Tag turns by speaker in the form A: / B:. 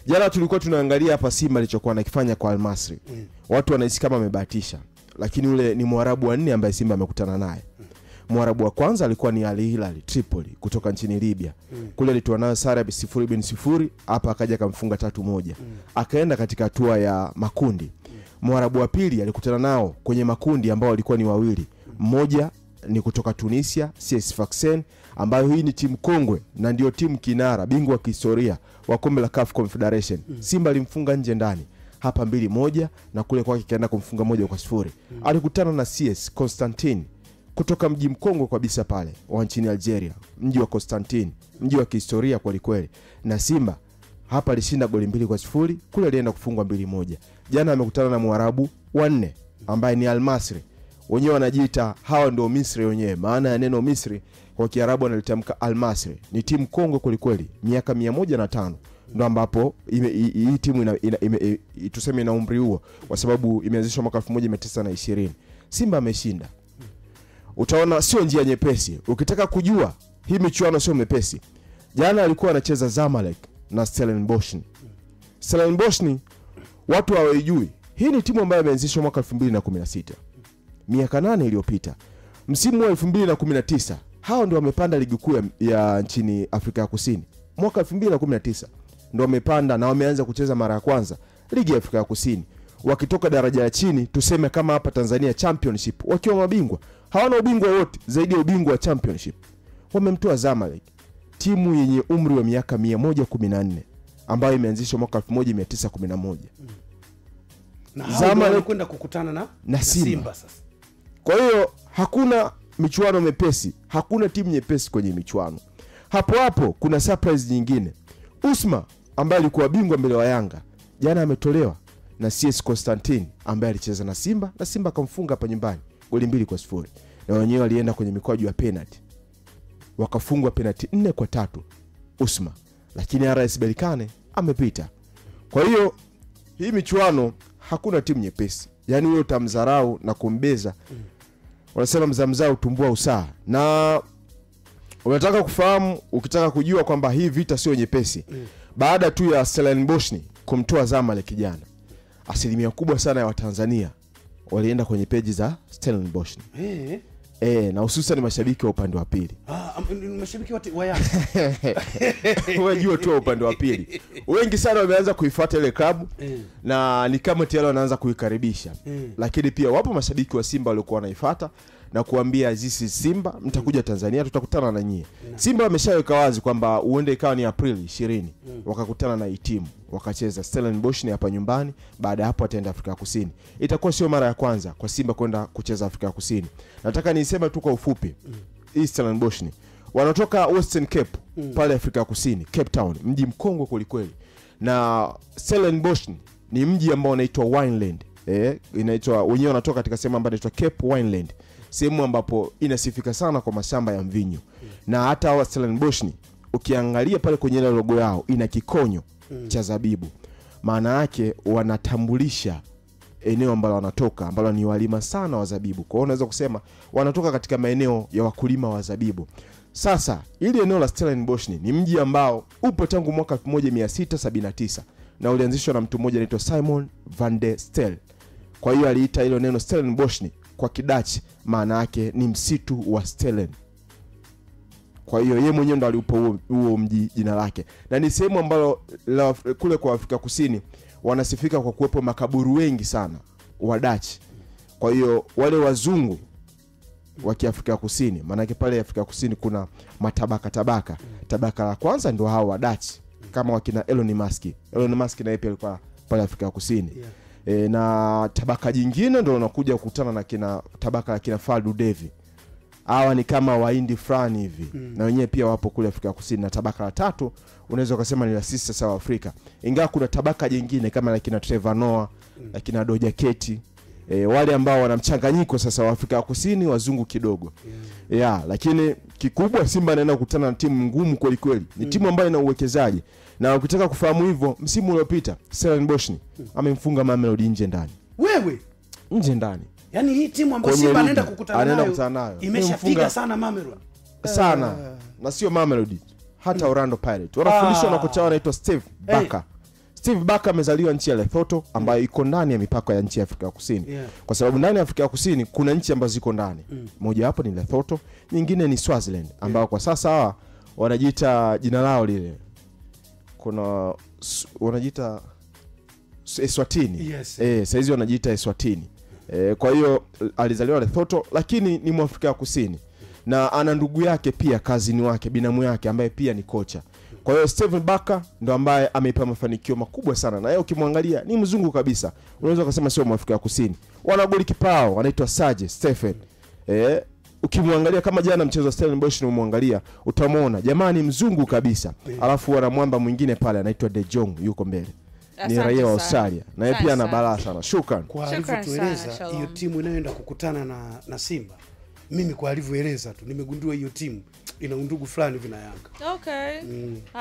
A: Jana tulikuwa tunaangalia hapa Simba alichokuwa anakifanya kwa Al Masry. Watu wanahisi kama amebahatisha, lakini ule ni Mwarabu wa 4 ambaye Simba amekutana naye. Mwarabu wa kwanza alikuwa ni Al Hilal Tripoli kutoka nchini Libya. Kule alitoa nayo sare 0-0, hapa akaja akamfunga 3-1. Akaenda katika hatua ya makundi. Mwarabu wa pili alikutana nao kwenye makundi ambao walikuwa ni wawili. Mmoja ni kutoka Tunisia, CS Sfaxien, ambayo hii ni timu kongwe na ndio timu kinara, bingwa wa kihistoria wa kombe la CAF Confederation. Simba alimfunga nje ndani hapa 2-1 na kule kwake kaenda kumfunga 1-0. Alikutana na CS Constantine kutoka mji mkongwe kabisa pale wa nchini Algeria, mji wa Constantine, mji wa kihistoria kweli kweli. Na Simba hapa alishinda goli 2-0, kule alienda kufungwa 2-1. Jana amekutana na Mwarabu wa 4 ambaye ni Al Masry. Wenyewe wanajiita hawa ndio Misri wenyewe. Maana ya neno Misri kwa Kiarabu analitamka Al Masry. Ni timu kongwe kweli kweli. Miaka 105 ndio ambapo hii timu tuseme ina umri huo, kwa sababu imeanzishwa mwaka 1920. Simba ameshinda. Utaona sio njia nyepesi. Ukitaka kujua hii michuano sio mepesi. Jana alikuwa anacheza Zamalek na Stellenbosch. Stellenbosch watu hawajui. Hii ni timu ambayo imeanzishwa mwaka 2016. Miaka 8 iliyopita. Msimu wa 2019 hao ndio wamepanda ligi kuu ya nchini Afrika ya Kusini. Mwaka 2019 ndio wamepanda na wameanza kucheza mara ya kwanza ligi ya Afrika ya Kusini. Wakitoka daraja la chini, tuseme kama hapa Tanzania Championship, wakiwa mabingwa. Hawana ubingwa wote zaidi ya ubingwa wa Championship. Wamemtoa Zamalek, timu yenye umri wa miaka 114 ambayo imeanzishwa mwaka 1911.
B: Na Zamalek wanakwenda kukutana na Simba sasa.
A: Kwa hiyo hakuna michuano mepesi, hakuna timu nyepesi kwenye michuano. Hapo kuna surprise nyingine. Usma ambaye alikuwa bingwa mbele wa Yanga, jana ametolewa na CS Constantine ambaye alicheza na Simba na Simba akamfunga hapa nyumbani goli 2-0. Na wenyewe walienda kwenye mikwaju ya penalty. Wakafungwa penalty 4-3 Usma. Lakini RS Berkane amepita. Kwa hiyo hii michuano hakuna timu nyepesi. Yaani wewe utamdharau na kumbeza. Wanasema mzamzao tumbua usaa. Na unataka kufahamu, ukitaka kujua kwamba hii vita sio nyepesi. Baada tu ya Stellenbosch kumtoa Zamalek jana, asilimia kubwa sana ya Watanzania walienda kwenye peji za Stellenbosch. Na hususan mashabiki wa upande wa pili.
B: Mashabiki wa Yanga.
A: Wajua tu upande wa pili. Wengi sana wameanza kuifuata ile klabu na ni kama tayari wanaanza kuikaribisha. Lakini pia wapo mashabiki wa Simba walikuwa wanaifuata na kuambia zisi Simba mtakuja Tanzania tutakutana na nyie. Simba wameshaweka wazi kwamba uende ikawa ni Aprili 20 wakakutana na hii timu, wakacheza Stellenbosch hapa nyumbani, baada hapo ataenda Afrika Kusini. Itakuwa sio mara ya kwanza kwa Simba kwenda kucheza Afrika Kusini. Nataka niseme tu kwa ufupi. Stellenbosch wanatoka Western Cape pale Afrika Kusini, Cape Town, mji mkongwe kweli kweli. Na Stellenbosch ni mji ambao unaitwa Wineland. Inaitwa, wenyewe wanatoka katika sehemu ambayo inaitwa Cape Wineland, sehemu ambapo inasifika sana kwa mashamba ya mvinyo. Na hata wa Stellenbosch ukiangalia pale kwenye ile logo yao ina kikonyo cha zabibu. Maana yake wanatambulisha eneo ambalo wanatoka, ambalo ni walima sana wa zabibu. Kwa hiyo unaweza kusema wanatoka katika maeneo ya wakulima wa zabibu. Sasa ili eneo la Stellenbosch ni mji ambao upo tangu mwaka 1679 na ulianzishwa na mtu mmoja anaitwa Simon van der Stel. Kwa hiyo aliita hilo neno Stellenbosch kwa Kidutch, maana yake ni msitu wa Stellen. Kwa hiyo yeye mwenyewe ndo aliupa huo mji jina lake. Na ni sehemu ambalo kule kwa Afrika Kusini wanasifika kwa kuwepo makaburu wengi sana wa Dutch. Kwa hiyo wale wazungu wa Afrika Kusini, maana yake pale Afrika Kusini kuna matabaka tabaka. Tabaka la kwanza ndio hao wa Dutch, kama wakina Elon Musk. Elon Musk naye pia alikuwa pale Afrika Kusini. Na tabaka jingine ndio unakuja kukutana na tabaka la kina Faldu Devi. Hawa ni kama Wahindi fulani hivi. Na wenyewe pia wapo kule Afrika Kusini. Na tabaka la tatu unaweza kusema ni la sisi sawa Afrika. Ingawa kuna tabaka jingine kama la kina Trevor Noah, la kina Doja Keti, wale ambao wana mchanganyiko sasa wa Afrika Kusini wazungu kidogo. Lakini kikubwa Simba anaenda kukutana na timu ngumu kweli kweli. Ni timu ambayo ina uwekezaji. Na ukitaka kufahamu hivyo, msimu uliopita Stellenbosch amemfunga Mamelodi nje ndani.
B: Wewe
A: nje ndani.
B: Yaani hii timu ambayo Simba anaenda kukutana nayo imeshapiga sana Mamelodi.
A: Sana. Na sio Mamelodi, hata Orlando Pirates. Wanafundishwa na kocha anaitwa Steve Barker. Steve Barker amezaliwa nchi ya Lesotho ambayo iko ndani ya mipaka ya nchi ya Afrika Kusini. Kwa sababu ndani ya Afrika Kusini kuna nchi ambazo ziko ndani. Moja hapo ni Lesotho, nyingine ni Swaziland ambao kwa sasa hawa wanajiita jina lao lile. Kuna wanajiita Eswatini. Saizi wanajiita Eswatini. Kwa hiyo alizaliwa Lesotho lakini ni Mwafrika ya Kusini. Na ana ndugu yake pia, kazini wake, binamu yake ambaye pia ni kocha. Kwa hiyo Steve Barker ndo ambaye ameipa mafanikio makubwa sana. Na yeye ukimwangalia ni mzungu kabisa. Unaweza kusema sio Mwafrika ya Kusini. Wana goli kipao anaitwa Sage Stephen. Ukimwangalia kama jana mchezo wa Stellenbosch unamwangalia utamwona jamaa ni mzungu kabisa. Alafu wana mwamba mwingine pale anaitwa De Jong yuko mbele. Ni raia wa Australia. Na yeye pia ana balaa sana. Shukran.
B: Kwa alivyotueleza hiyo timu inayoenda kukutana na Simba. Mimi kwa alivyoeleza tu nimegundua hiyo timu ina undugu fulani vina Yanga.
C: Okay.